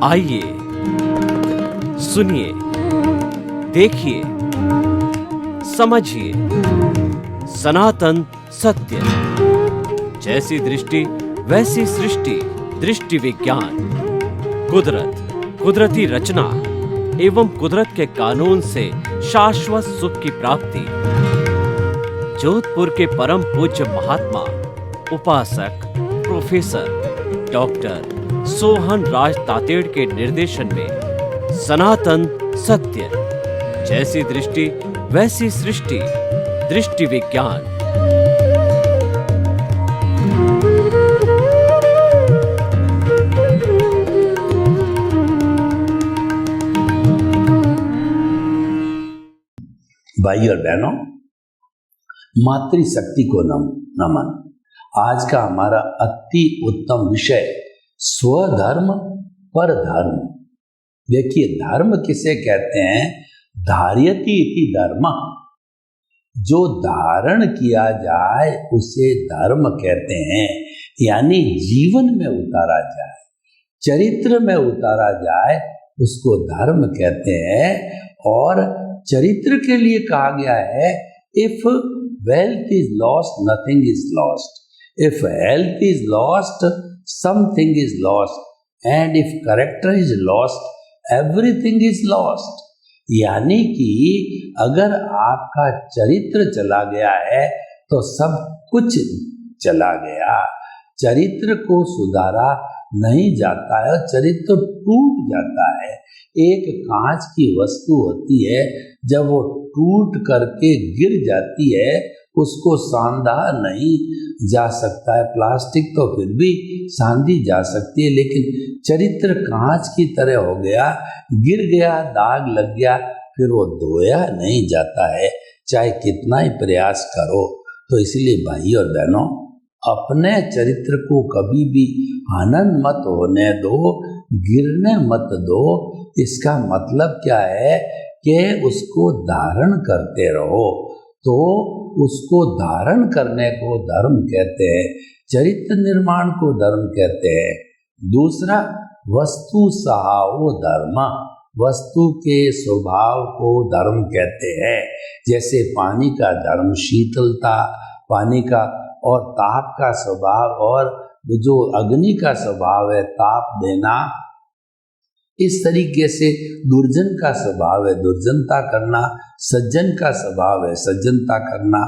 आइए सुनिए, देखिए, समझिए सनातन सत्य। जैसी दृष्टि वैसी सृष्टि, दृष्टि विज्ञान। कुदरत, कुदरती रचना एवं कुदरत के कानून से शाश्वत सुख की प्राप्ति। जोधपुर के परम पूज्य महात्मा उपासक प्रोफेसर डॉक्टर सोहन राज तातेड़ के निर्देशन में सनातन सत्य। जैसी दृष्टि वैसी सृष्टि, दृष्टि विज्ञान। भाई और बहनों, मातृशक्ति को नमन। आज का हमारा अति उत्तम विषय स्वधर्म पर धर्म। देखिए, धर्म किसे कहते हैं? धार्यति इति धर्म। जो धारण किया जाए उसे धर्म कहते हैं, यानी जीवन में उतारा जाए, चरित्र में उतारा जाए उसको धर्म कहते हैं। और चरित्र के लिए कहा गया है, if wealth is lost nothing is lost, if health is lost something is lost, and if character is lost everything is lost. यानी कि अगर आपका चरित्र चला गया है तो सब कुछ चला गया। चरित्र को सुधारा नहीं जाता है, चरित्र टूट जाता है। एक कांच की वस्तु होती है, जब वो टूट करके गिर जाती है उसको सांधा नहीं जा सकता है। प्लास्टिक तो फिर भी सांधी जा सकती है, लेकिन चरित्र कांच की तरह हो गया, गिर गया, दाग लग गया, फिर वो धोया नहीं जाता है, चाहे कितना ही प्रयास करो। तो इसलिए भाई और बहनों, अपने चरित्र को कभी भी हनन मत होने दो, गिरने मत दो। इसका मतलब क्या है कि उसको धारण करते रहो। तो उसको धारण करने को धर्म कहते हैं, चरित्र निर्माण को धर्म कहते हैं। दूसरा, वस्तु सहाओ धर्म। वस्तु के स्वभाव को धर्म कहते हैं। जैसे पानी का धर्म शीतलता, पानी का और ताप का स्वभाव, और जो अग्नि का स्वभाव है ताप देना। इस तरीके से दुर्जन का स्वभाव है दुर्जनता करना, सज्जन का स्वभाव है सज्जनता करना,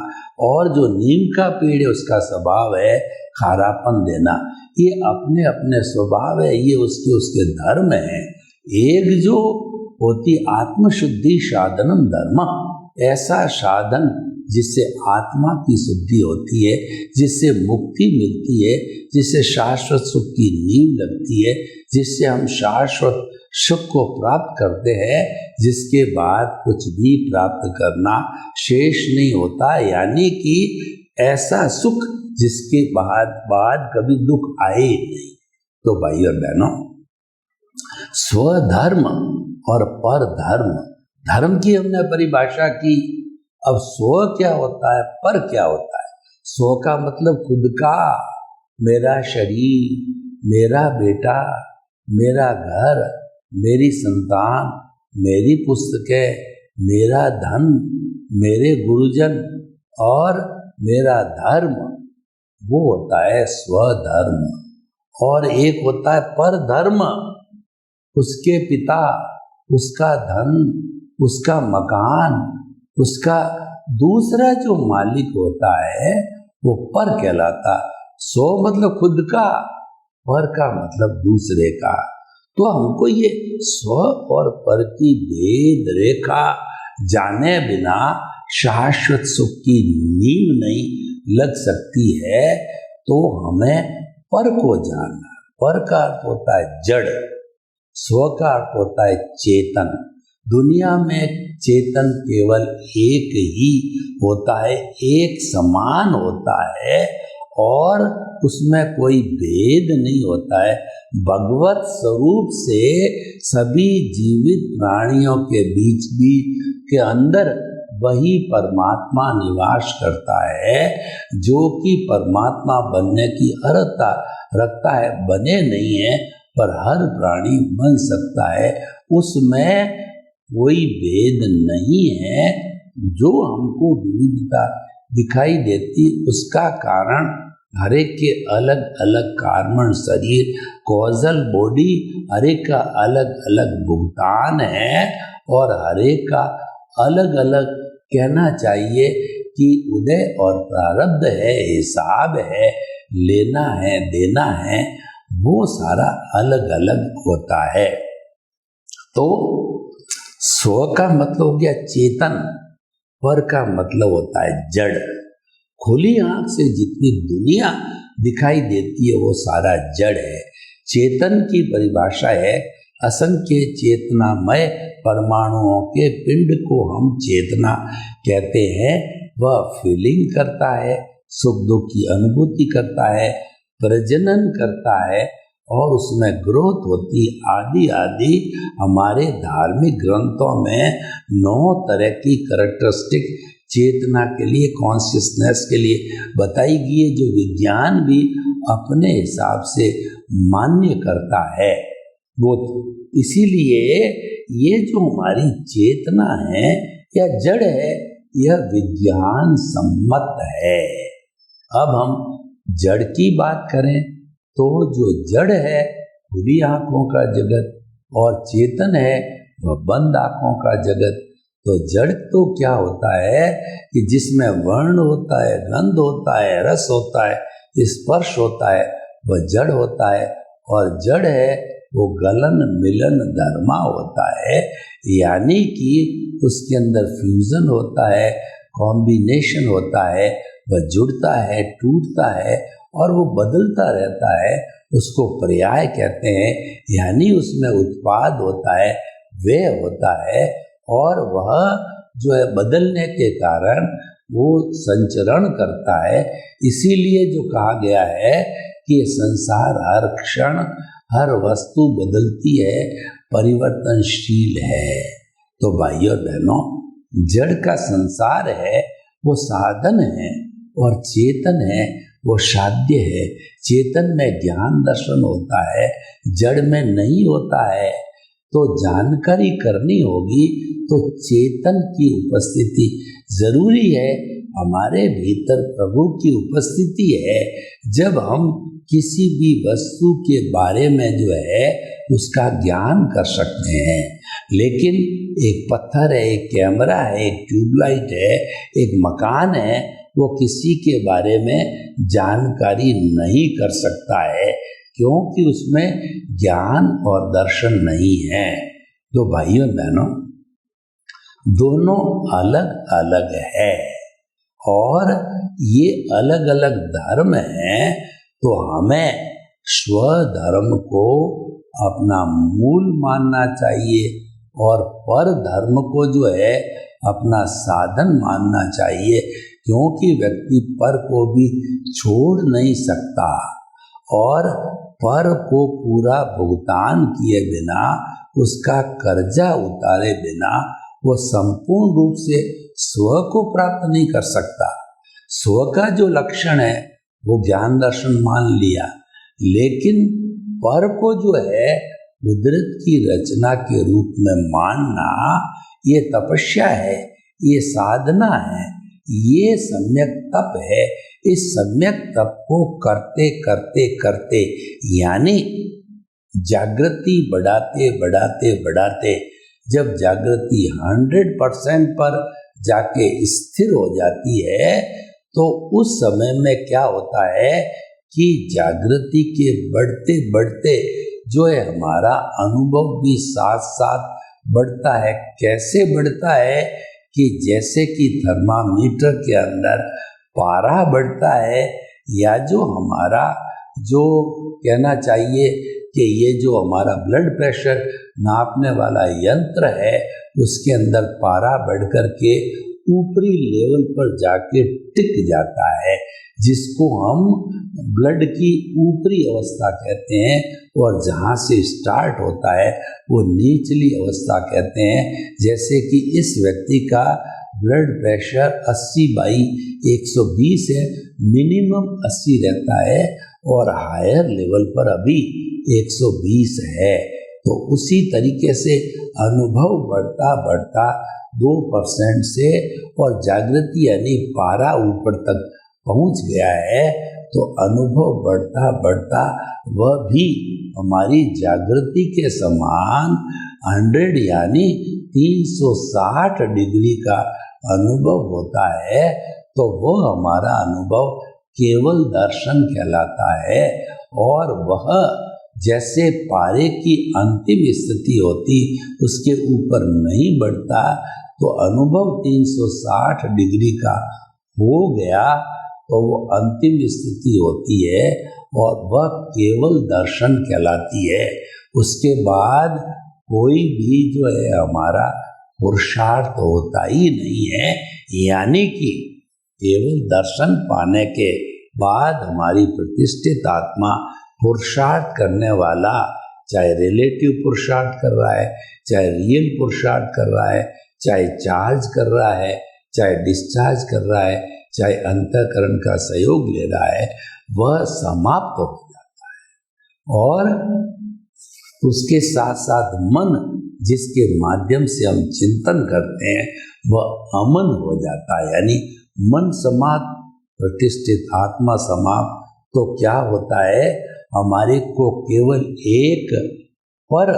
और जो नीम का पेड़ है उसका स्वभाव है खारापन देना। ये अपने अपने स्वभाव है, ये उसके उसके धर्म है। एक जो होती आत्मशुद्धि साधनम धर्म, ऐसा साधन जिससे आत्मा की शुद्धि होती है, जिससे मुक्ति मिलती है, जिससे शाश्वत सुख की नींव लगती है, जिससे हम शाश्वत सुख को प्राप्त करते हैं, जिसके बाद कुछ भी प्राप्त करना शेष नहीं होता। यानी कि ऐसा सुख जिसके बाद कभी दुख आए नहीं। तो भाई और बहनों, स्वधर्म और पर धर्म, धर्म की हमने परिभाषा की। अब स्व क्या होता है, पर क्या होता है? स्व का मतलब खुद का, मेरा शरीर, मेरा बेटा, मेरा घर, मेरी संतान, मेरी पुस्तकें, मेरा धन, मेरे गुरुजन और मेरा धर्म, वो होता है स्वधर्म। और एक होता है पर धर्म, उसके पिता, उसका धन, उसका मकान, उसका दूसरा जो मालिक होता है वो पर कहलाता। स्व मतलब खुद का, पर का मतलब दूसरे का। तो हमको ये स्व और पर की भेद रेखा जाने बिना शाश्वत सुख की नींव नहीं लग सकती है। तो हमें पर को जानना। पर का अर्थ होता है जड़, स्व का अर्थ होता है चेतन। दुनिया में चेतन केवल एक ही होता है, एक समान होता है, और उसमें कोई भेद नहीं होता है। भगवत स्वरूप से सभी जीवित प्राणियों के बीच भी के अंदर वही परमात्मा निवास करता है, जो कि परमात्मा बनने की अर्हता रखता है। बने नहीं है पर हर प्राणी बन सकता है, उसमें कोई भेद नहीं है। जो हमको विविधता दिखाई देती उसका कारण हर एक के अलग अलग कार्बन शरीर, कॉजल बॉडी, हर एक का अलग अलग भुगतान है और हर एक का अलग अलग कहना चाहिए कि उदय और प्रारब्ध है, हिसाब है, लेना है, देना है, वो सारा अलग अलग होता है। तो स्व का मतलब हो गया चेतन, पर का मतलब होता है जड़। खुली आंख से जितनी दुनिया दिखाई देती है वो सारा जड़ है। चेतन की परिभाषा है असंख्य चेतनामय परमाणुओं के पिंड को हम चेतना कहते हैं। वह फीलिंग करता है, सुख दुख की अनुभूति करता है, प्रजनन करता है और उसमें ग्रोथ होती आदि आदि। हमारे धार्मिक ग्रंथों में 9 तरह की कैरेक्टरिस्टिक चेतना के लिए, कॉन्शियसनेस के लिए बताई गई है, जो विज्ञान भी अपने हिसाब से मान्य करता है। वो इसीलिए ये जो हमारी चेतना है या जड़ है, यह विज्ञान सम्मत है। अब हम जड़ की बात करें तो जो जड़ है खुली आंखों का जगत और चेतन है वह बंद आंखों का जगत। तो जड़ तो क्या होता है कि जिसमें वर्ण होता है, गंध होता है, रस होता है, स्पर्श होता है, वह जड़ होता है। और जड़ है वो गलन मिलन धर्मा होता है, यानी कि उसके अंदर फ्यूजन होता है, कॉम्बिनेशन होता है, वह जुड़ता है, टूटता है और वो बदलता रहता है। उसको पर्याय कहते हैं, यानी उसमें उत्पाद होता है, व्यय होता है और वह जो है बदलने के कारण वो संचरण करता है। इसीलिए जो कहा गया है कि संसार हर क्षण हर वस्तु बदलती है, परिवर्तनशील है। तो भाइयों बहनों, जड़ का संसार है वो साधन है और चेतन है वो साध्य है। चेतन में ज्ञान दर्शन होता है, जड़ में नहीं होता है। तो जानकारी करनी होगी तो चेतन की उपस्थिति जरूरी है। हमारे भीतर प्रभु की उपस्थिति है। जब हम किसी भी वस्तु के बारे में जो है उसका ज्ञान कर सकते हैं। लेकिन एक पत्थर है, एक कैमरा है, एक ट्यूबलाइट है, एक मकान है, वो किसी के बारे में जानकारी नहीं कर सकता है, क्योंकि उसमें ज्ञान और दर्शन नहीं है। तो भाइयों बहनों, दोनों अलग अलग है और ये अलग अलग धर्म हैं। तो हमें स्वधर्म को अपना मूल मानना चाहिए और पर धर्म को जो है अपना साधन मानना चाहिए, क्योंकि व्यक्ति पर को भी छोड़ नहीं सकता और पर को पूरा भुगतान किए बिना, उसका कर्जा उतारे बिना वो संपूर्ण रूप से स्व को प्राप्त नहीं कर सकता। स्व का जो लक्षण है वो ज्ञान दर्शन मान लिया, लेकिन पर को जो है कुदरत की रचना के रूप में मानना, ये तपस्या है, ये साधना है, ये सम्यक तप है। इस सम्यक तप को करते करते करते, यानी जागृति बढ़ाते बढ़ाते बढ़ाते, जब जागृति 100% पर जाके स्थिर हो जाती है, तो उस समय में क्या होता है कि जागृति के बढ़ते बढ़ते जो है हमारा अनुभव भी साथ साथ बढ़ता है। कैसे बढ़ता है कि जैसे कि थर्मामीटर के अंदर पारा बढ़ता है, या जो हमारा जो कहना चाहिए कि ये जो हमारा ब्लड प्रेशर नापने वाला यंत्र है, उसके अंदर पारा बढ़ कर के ऊपरी लेवल पर जाके टिक जाता है, जिसको हम ब्लड की ऊपरी अवस्था कहते हैं, और जहाँ से स्टार्ट होता है वो निचली अवस्था कहते हैं। जैसे कि इस व्यक्ति का ब्लड प्रेशर 80/120 है, मिनिमम 80 रहता है और हायर लेवल पर अभी 120 है, तो उसी तरीके से अनुभव बढ़ता बढ़ता 2% से और जागृति यानी पारा ऊपर तक पहुंच गया है, तो अनुभव बढ़ता बढ़ता वह भी हमारी जागृति के समान 100 यानी 360 डिग्री का अनुभव होता है, तो वो हमारा अनुभव केवल दर्शन कहलाता है। और वह जैसे पारे की अंतिम स्थिति होती उसके ऊपर नहीं बढ़ता, तो अनुभव 360 डिग्री का हो गया तो वो अंतिम स्थिति होती है और वह केवल दर्शन कहलाती है। उसके बाद कोई भी जो है हमारा पुरुषार्थ होता ही नहीं है, यानी कि केवल दर्शन पाने के बाद हमारी प्रतिष्ठित आत्मा पुरुषार्थ करने वाला, चाहे रिलेटिव पुरुषार्थ कर रहा है, चाहे रियल पुरुषार्थ कर रहा है, चाहे चार्ज कर रहा है, चाहे डिस्चार्ज कर रहा है, चाहे अंतःकरण का सहयोग ले रहा है, वह समाप्त हो जाता है। और उसके साथ साथ मन जिसके माध्यम से हम चिंतन करते हैं वह अमन हो जाता है, यानी मन समाप्त, प्रतिष्ठित आत्मा समाप्त, तो क्या होता है, हमारे को केवल एक पर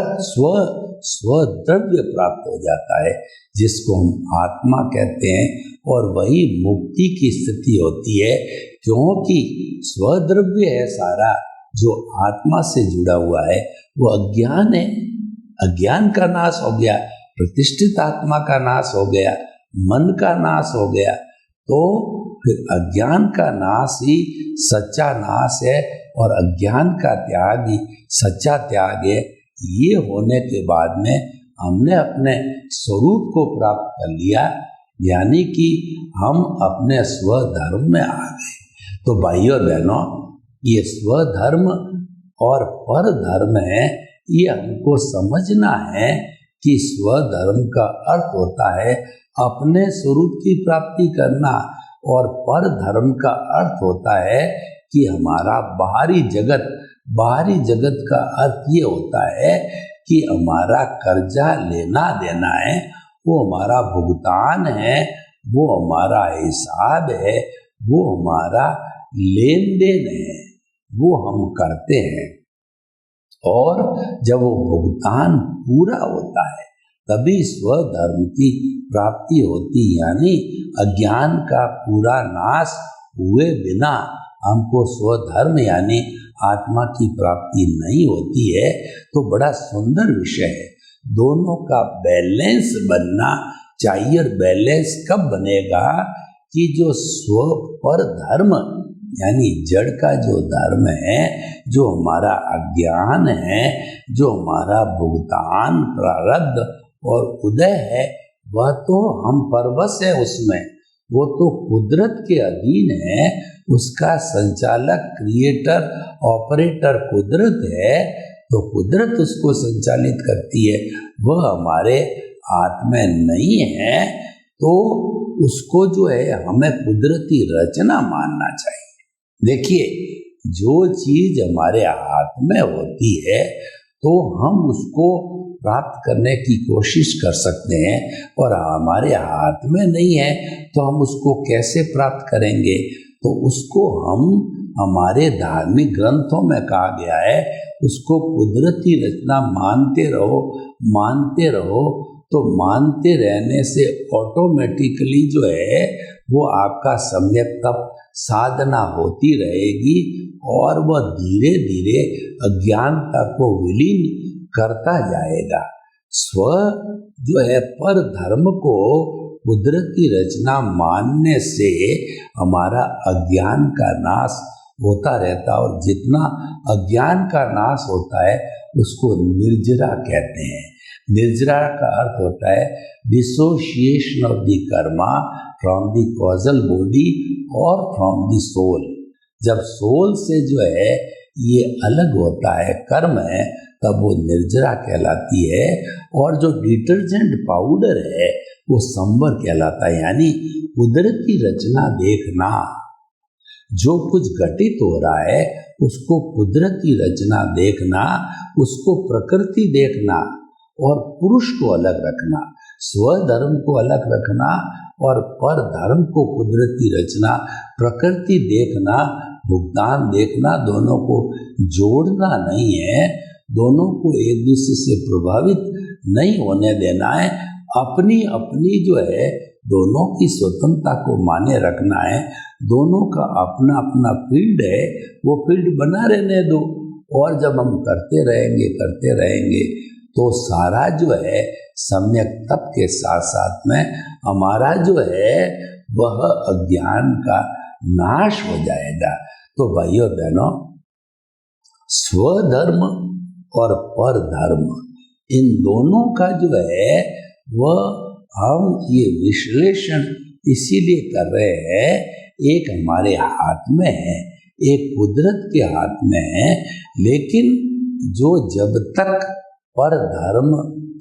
स्वद्रव्य प्राप्त हो जाता है जिसको हम आत्मा कहते हैं, और वही मुक्ति की स्थिति होती है, क्योंकि स्वद्रव्य है सारा जो आत्मा से जुड़ा हुआ है, वो अज्ञान है। अज्ञान का नाश हो गया, प्रतिष्ठित आत्मा का नाश हो गया, मन का नाश हो गया, तो फिर अज्ञान का नाश ही सच्चा नाश है और अज्ञान का त्याग ही सच्चा त्याग है। ये होने के बाद में हमने अपने स्वरूप को प्राप्त कर लिया, यानी कि हम अपने स्वधर्म में आ गए। तो भाइयों और बहनों, ये स्वधर्म और पर धर्म है, ये हमको समझना है कि स्वधर्म का अर्थ होता है अपने स्वरूप की प्राप्ति करना, और पर धर्म का अर्थ होता है कि हमारा बाहरी जगत का अर्थ ये होता है कि हमारा कर्जा लेना देना है, वो हमारा भुगतान है, वो हमारा हिसाब है, वो हमारा लेन देन है, वो हम करते हैं। और जब वो भुगतान पूरा होता है तभी स्वधर्म की प्राप्ति होती, यानी अज्ञान का पूरा नाश हुए बिना हमको स्वधर्म यानी आत्मा की प्राप्ति नहीं होती है। तो बड़ा सुंदर विषय है, दोनों का बैलेंस बनना चाहिए। और बैलेंस कब बनेगा कि जो स्व पर धर्म यानी जड़ का जो धर्म है, जो हमारा अज्ञान है, जो हमारा भुगतान प्रारब्ध और उदय है, वह तो हम परवश है उसमें, वो तो कुदरत के अधीन है, उसका संचालक क्रिएटर ऑपरेटर कुदरत है, तो कुदरत उसको संचालित करती है, वह हमारे हाथ में नहीं है। तो उसको जो है हमें कुदरती रचना मानना चाहिए। देखिए, जो चीज हमारे हाथ में होती है तो हम उसको प्राप्त करने की कोशिश कर सकते हैं, और हमारे हाथ में नहीं है तो हम उसको कैसे प्राप्त करेंगे। तो उसको हम हमारे धार्मिक ग्रंथों में कहा गया है, उसको कुदरती रचना मानते रहो। तो मानते रहने से ऑटोमेटिकली जो है वो आपका सम्यक तप साधना होती रहेगी, और वह धीरे धीरे अज्ञानता को विलीन करता जाएगा। स्व जो है पर धर्म को कुदरती रचना मानने से हमारा अज्ञान का नाश होता रहता, और जितना अज्ञान का नाश होता है उसको निर्जरा कहते हैं। निर्जरा का अर्थ होता है dissociation of the Karma from the causal body और फ्रॉम द सोल। जब सोल से जो है ये अलग होता है, कर्म है, तब वो निर्जरा कहलाती है। और जो डिटर्जेंट पाउडर है वो संवर कहलाता है, यानी कुदरती रचना देखना। जो कुछ घटित हो रहा है उसको कुदरती रचना देखना, उसको प्रकृति देखना और पुरुष को अलग रखना, स्वधर्म को अलग रखना और पर धर्म को कुदरती रचना, प्रकृति देखना, भुगतान देखना, दोनों को जोड़ना नहीं है, दोनों को एक दूसरे से प्रभावित नहीं होने देना है, अपनी अपनी जो है दोनों की स्वतंत्रता को माने रखना है, दोनों का अपना अपना फील्ड है, वो फील्ड बना रहने दो। और जब हम करते रहेंगे तो सारा जो है सम्यक तप के साथ साथ में हमारा जो है वह अज्ञान का नाश हो जाएगा। तो भाइयों बहनों, स्वधर्म और पर धर्म इन दोनों का जो है वह हम ये विश्लेषण इसीलिए कर रहे हैं, एक हमारे हाथ में है, एक कुदरत के हाथ में है, लेकिन जो जब तक पर धर्म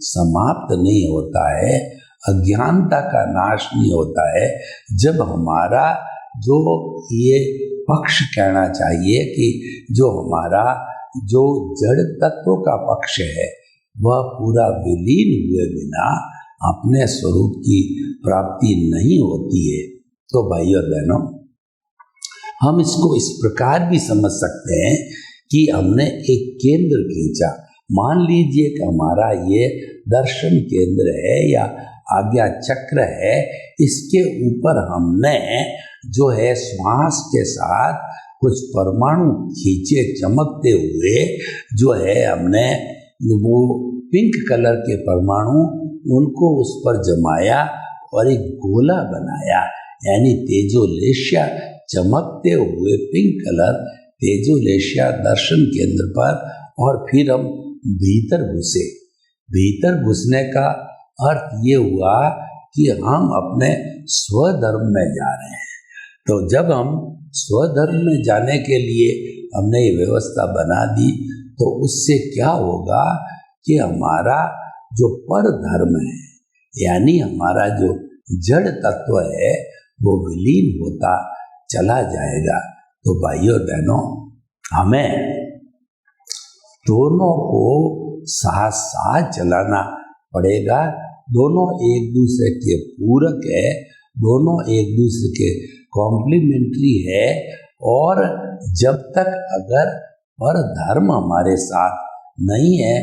समाप्त नहीं होता है, अज्ञानता का नाश नहीं होता है, जब हमारा जो ये पक्ष कहना चाहिए कि जो हमारा जो जड़ तत्व का पक्ष है वह पूरा विलीन हुए बिना अपने स्वरूप की प्राप्ति नहीं होती है। तो भाइयों बहनों, हम इसको इस प्रकार भी समझ सकते हैं कि हमने एक केंद्र खींचा, मान लीजिए कि हमारा ये दर्शन केंद्र है या आज्ञा चक्र है, इसके ऊपर हमने जो है श्वास के साथ कुछ परमाणु खींचे चमकते हुए, जो है हमने वो पिंक कलर के परमाणु उनको उस पर जमाया और एक गोला बनाया, यानी तेजोलेशिया चमकते हुए पिंक कलर तेजोलेशिया दर्शन केंद्र पर, और फिर हम भीतर घुसे। भीतर घुसने का अर्थ ये हुआ कि हम अपने स्वधर्म में जा रहे हैं। तो जब हम स्वधर्म में जाने के लिए हमने ये व्यवस्था बना दी, तो उससे क्या होगा कि हमारा जो पर धर्म है, यानी हमारा जो जड़ तत्व है, वो विलीन होता चला जाएगा। तो भाइयों बहनों, हमें दोनों को साथ साथ चलाना पड़ेगा। दोनों एक दूसरे के पूरक है, दोनों एक दूसरे के कॉम्प्लीमेंट्री है, और जब तक अगर पर धर्म हमारे साथ नहीं है,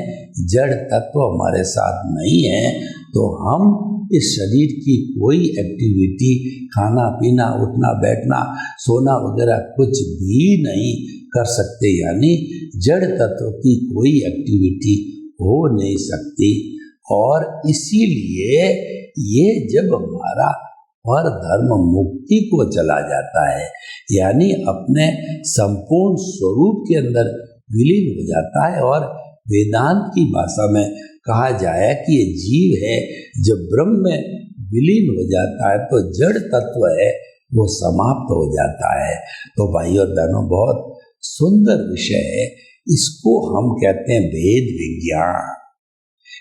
जड़ तत्व हमारे साथ नहीं है, तो हम इस शरीर की कोई एक्टिविटी, खाना पीना, उठना बैठना, सोना वगैरह कुछ भी नहीं कर सकते, यानी जड़ तत्व की कोई एक्टिविटी हो नहीं सकती। और इसीलिए ये जब हमारा पर धर्म मुक्ति को चला जाता है, यानी अपने संपूर्ण स्वरूप के अंदर विलीन हो जाता है, और वेदांत की भाषा में कहा जाए कि ये जीव है, जब ब्रह्म में विलीन हो जाता है तो जड़ तत्व है वो समाप्त हो जाता है। तो भाइयों बहनों, बहुत सुंदर विषय है। इसको हम कहते हैं भेद विज्ञान,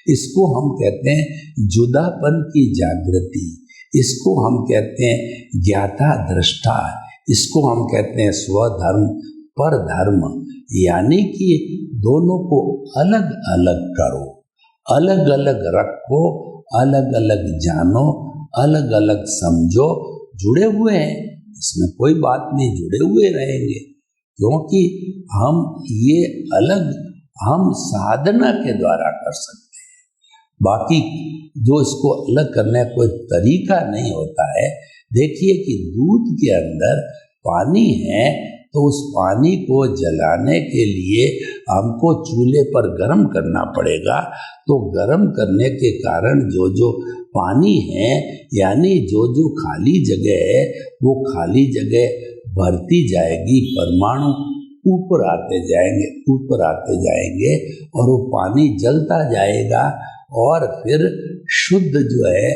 इसको हम कहते हैं जुदापन की जागृति, इसको हम कहते हैं ज्ञाता दृष्टा, इसको हम कहते हैं स्वधर्म पर धर्म, यानी कि दोनों को अलग अलग करो, अलग अलग रखो, अलग अलग जानो, अलग अलग समझो। जुड़े हुए हैं, इसमें कोई बात नहीं, जुड़े हुए रहेंगे, क्योंकि हम ये अलग हम साधना के द्वारा कर सकते हैं। बाकी जो इसको अलग करने का कोई तरीका नहीं होता है। देखिए कि दूध के अंदर पानी है, तो उस पानी को जलाने के लिए हमको चूल्हे पर गर्म करना पड़ेगा। तो गर्म करने के कारण जो जो पानी है, यानी जो जो खाली जगह है, वो खाली जगह भरती जाएगी, परमाणु ऊपर आते जाएंगे, ऊपर आते जाएंगे, और वो पानी जलता जाएगा, और फिर शुद्ध जो है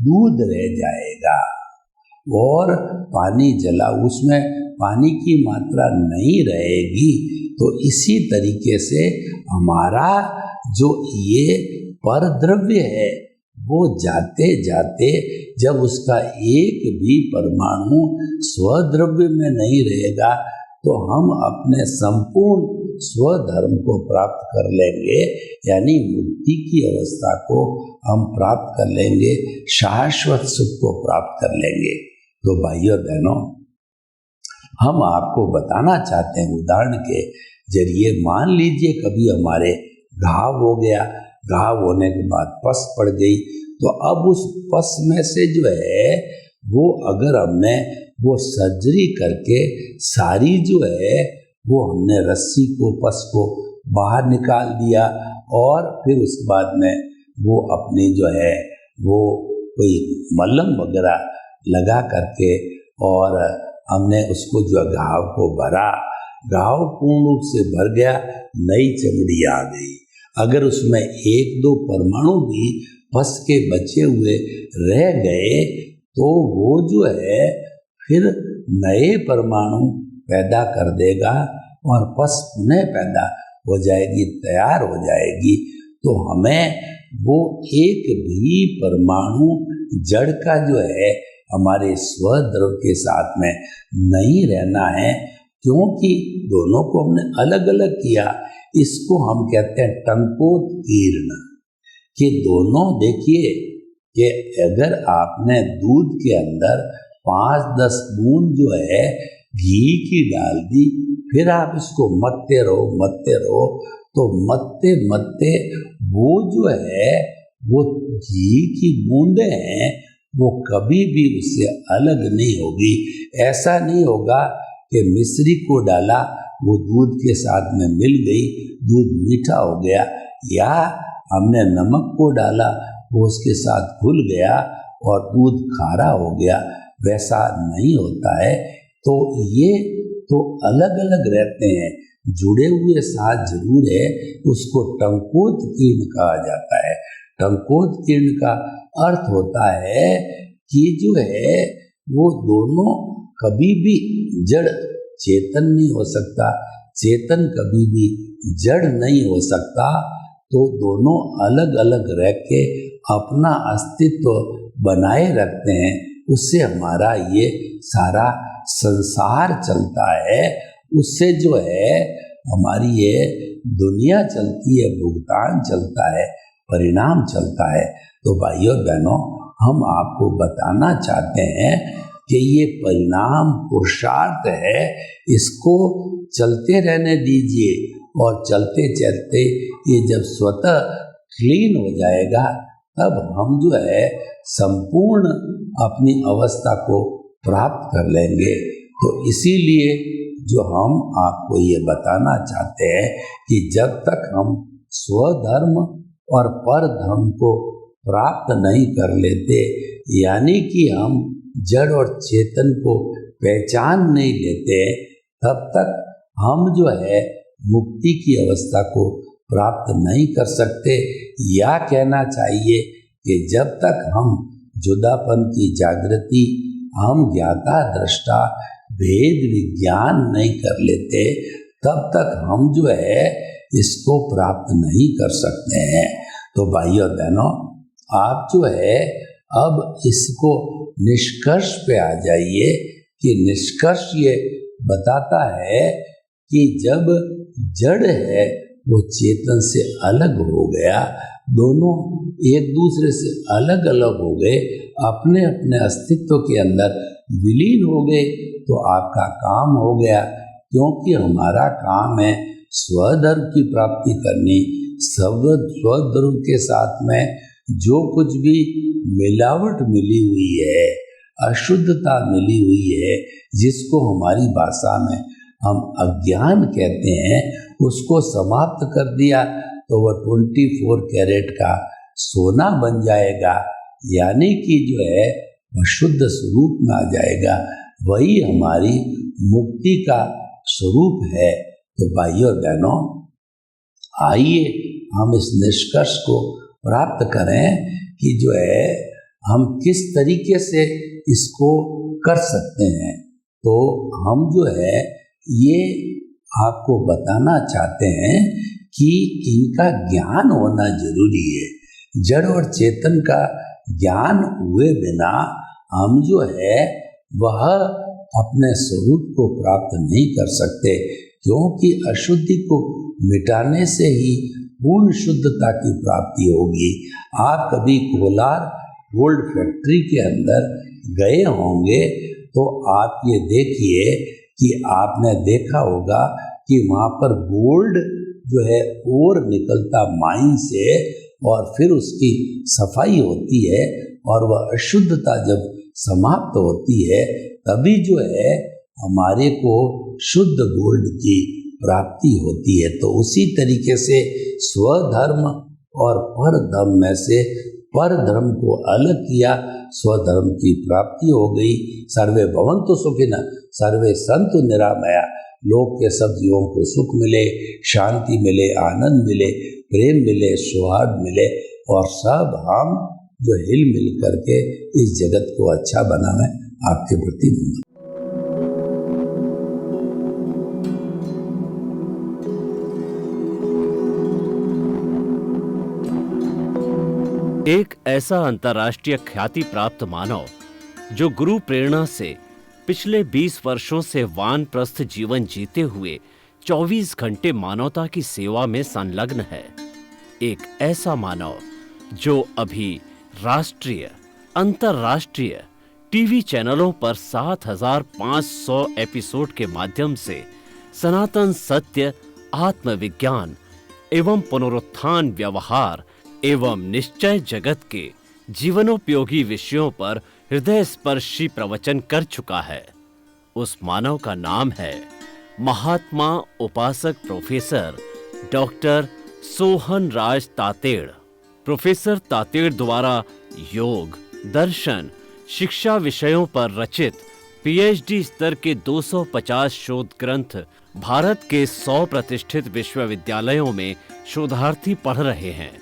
दूध रह जाएगा। और पानी जला, उसमें पानी की मात्रा नहीं रहेगी। तो इसी तरीके से हमारा जो ये परद्रव्य है, वो जाते जाते जब उसका एक भी परमाणु स्वद्रव्य में नहीं रहेगा तो हम अपने संपूर्ण स्वधर्म को प्राप्त कर लेंगे, यानी मुक्ति की अवस्था को हम प्राप्त कर लेंगे, शाश्वत सुख को प्राप्त कर लेंगे। तो भाइयों बहनों, हम आपको बताना चाहते हैं उदाहरण के जरिए, मान लीजिए कभी हमारे घाव हो गया, घाव होने के बाद पस पड़ गई, तो अब उस पस में से जो है वो अगर हमने वो सर्जरी करके सारी जो है वो हमने रस्सी को, पस को बाहर निकाल दिया और फिर उसके बाद में वो अपनी जो है वो कोई मलहम वगैरह लगा करके और हमने उसको जो घाव को भरा, घाव पूर्ण रूप से भर गया, नई चमड़ी आ गई। अगर उसमें एक दो परमाणु भी पस के बचे हुए रह गए तो वो जो है फिर नए परमाणु पैदा कर देगा और पस पुनः पैदा हो जाएगी, तैयार हो जाएगी। तो हमें वो एक भी परमाणु जड़ का जो है हमारे स्वद्रव के साथ में नहीं रहना है, क्योंकि दोनों को हमने अलग अलग किया। इसको हम कहते हैं टंकोत्कीर्ण, कि दोनों देखिए कि अगर आपने दूध के अंदर 5-10 बूंद जो है घी की डाल दी, फिर आप इसको मत्ते रहो, तो मत्ते मत्ते वो जो है वो घी की बूंदें हैं वो कभी भी उससे अलग नहीं होगी। ऐसा नहीं होगा कि मिश्री को डाला वो दूध के साथ में मिल गई, दूध मीठा हो गया, या हमने नमक को डाला वो उसके साथ घुल गया और दूध खारा हो गया, वैसा नहीं होता है। तो ये तो अलग अलग रहते हैं, जुड़े हुए साथ जरूर है, उसको टंकोत्कीर्ण कहा जाता है। टंकोत्कीर्ण का अर्थ होता है कि जो है वो दोनों कभी भी जड़ चेतन नहीं हो सकता, चेतन कभी भी जड़ नहीं हो सकता। तो दोनों अलग अलग रह के अपना अस्तित्व बनाए रखते हैं, उससे हमारा ये सारा संसार चलता है, उससे जो है हमारी ये दुनिया चलती है, भुगतान चलता है, परिणाम चलता है। तो भाइयों बहनों, हम आपको बताना चाहते हैं कि ये परिणाम पुरुषार्थ है, इसको चलते रहने दीजिए और चलते चलते ये जब स्वतः क्लीन हो जाएगा तब हम जो है संपूर्ण अपनी अवस्था को प्राप्त कर लेंगे। तो इसीलिए जो हम आपको ये बताना चाहते हैं कि जब तक हम स्वधर्म और परधर्म को प्राप्त नहीं कर लेते, यानी कि हम जड़ और चेतन को पहचान नहीं लेते, तब तक हम जो है मुक्ति की अवस्था को प्राप्त नहीं कर सकते। या कहना चाहिए कि जब तक हम जुदापन की जागृति, हम ज्ञाता दृष्टा भेद विज्ञान नहीं कर लेते, तब तक हम जो है इसको प्राप्त नहीं कर सकते हैं। तो भाइयों बहनों, आप जो है अब इसको निष्कर्ष पे आ जाइए कि निष्कर्ष ये बताता है कि जब जड़ है वो चेतन से अलग हो गया, दोनों एक दूसरे से अलग अलग हो गए, अपने अपने अस्तित्व के अंदर विलीन हो गए, तो आपका काम हो गया। क्योंकि हमारा काम है स्वधर्म की प्राप्ति करनी। स्वधर्म के साथ में जो कुछ भी मिलावट मिली हुई है, अशुद्धता मिली हुई है, जिसको हमारी भाषा में हम अज्ञान कहते हैं, उसको समाप्त कर दिया तो वह 24 कैरेट का सोना बन जाएगा, यानी कि जो है वह शुद्ध स्वरूप में आ जाएगा। वही हमारी मुक्ति का स्वरूप है। तो भाइयों बहनों, आइए हम इस निष्कर्ष को प्राप्त करें कि जो है हम किस तरीके से इसको कर सकते हैं। तो हम जो है ये आपको बताना चाहते हैं कि इनका ज्ञान होना जरूरी है। जड़ और चेतन का ज्ञान हुए बिना हम जो है वह अपने स्वरूप को प्राप्त नहीं कर सकते, क्योंकि अशुद्धि को मिटाने से ही पूर्ण शुद्धता की प्राप्ति होगी। आप कभी कोलार गोल्ड फैक्ट्री के अंदर गए होंगे तो आप ये देखिए कि आपने देखा होगा कि वहाँ पर गोल्ड जो है और निकलता माइन से, और फिर उसकी सफाई होती है और वह अशुद्धता जब समाप्त होती है तभी जो है हमारे को शुद्ध गोल्ड की प्राप्ति होती है। तो उसी तरीके से स्वधर्म और परधर्म में से परधर्म को अलग किया, स्वधर्म की प्राप्ति हो गई। सर्वे भवन्तु सुखिनः सर्वे सन्तु निरामया। लोक के सब जीवों को सुख मिले, शांति मिले, आनंद मिले, प्रेम मिले, सौहार्द मिले, और सब हम जो हिल मिल करके इस जगत को अच्छा बनावें। आपके प्रति एक ऐसा अंतर्राष्ट्रीय ख्याति प्राप्त मानव जो गुरु प्रेरणा से पिछले 20 वर्षों से वानप्रस्थ जीवन जीते हुए 24 घंटे मानवता की सेवा में संलग्न है। एक ऐसा मानव जो अभी राष्ट्रीय, अंतर्राष्ट्रीय टीवी चैनलों पर 7,500 एपिसोड के माध्यम से सनातन सत्य, आत्मविज्ञान एवं पुनरुत्थान, व्यवहार एवं निश्चय जगत के जीवनोपयोगी विषयों पर हृदय स्पर्शी प्रवचन कर चुका है। उस मानव का नाम है महात्मा उपासक प्रोफेसर डॉक्टर सोहन राज तातेड़। प्रोफेसर तातेड़ द्वारा योग, दर्शन, शिक्षा विषयों पर रचित पीएचडी स्तर के 250 शोध ग्रंथ भारत के 100 प्रतिष्ठित विश्वविद्यालयों में शोधार्थी पढ़ रहे हैं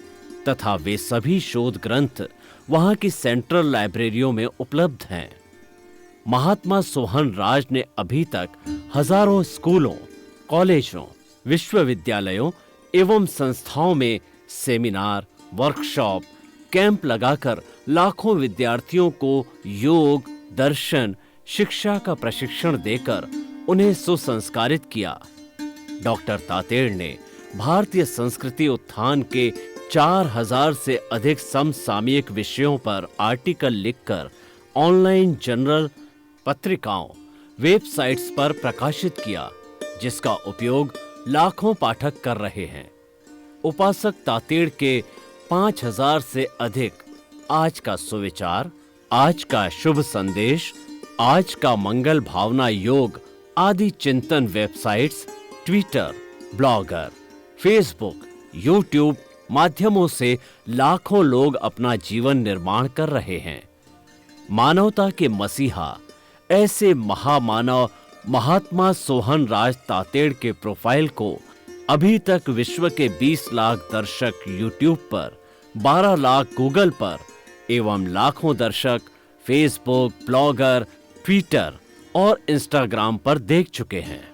तथा वे सभी शोध ग्रंथ वहां की सेंट्रल लाइब्रेरियों में उपलब्ध हैं। महात्मा सोहन राज ने अभी तक हजारों स्कूलों, कॉलेजों, विश्वविद्यालयों एवं संस्थाओं में सेमिनार, वर्कशॉप, कैंप लगाकर लाखों विद्यार्थियों को योग, दर्शन, शिक्षा का प्रशिक्षण देकर उन्हें सुसंस्कारित किया। डॉक्टर तातेड़ ने भारतीय संस्कृति उत्थान के 4000 से अधिक समसामयिक विषयों पर आर्टिकल लिखकर ऑनलाइन जर्नल, पत्रिकाओं, वेबसाइट्स पर प्रकाशित किया, जिसका उपयोग लाखों पाठक कर रहे हैं। उपासक तातेड़ के 5000 से अधिक आज का सुविचार, आज का शुभ संदेश, आज का मंगल भावना योग आदि चिंतन websites, Twitter, blogger, Facebook, YouTube माध्यमों से लाखों लोग अपना जीवन निर्माण कर रहे हैं। मानवता के मसीहा ऐसे महामानव महात्मा सोहन राज तातेड़ के प्रोफाइल को अभी तक विश्व के 20 लाख दर्शक यूट्यूब पर, 12 लाख गूगल पर एवं लाखों दर्शक फेसबुक, ब्लॉगर, ट्विटर और इंस्टाग्राम पर देख चुके हैं।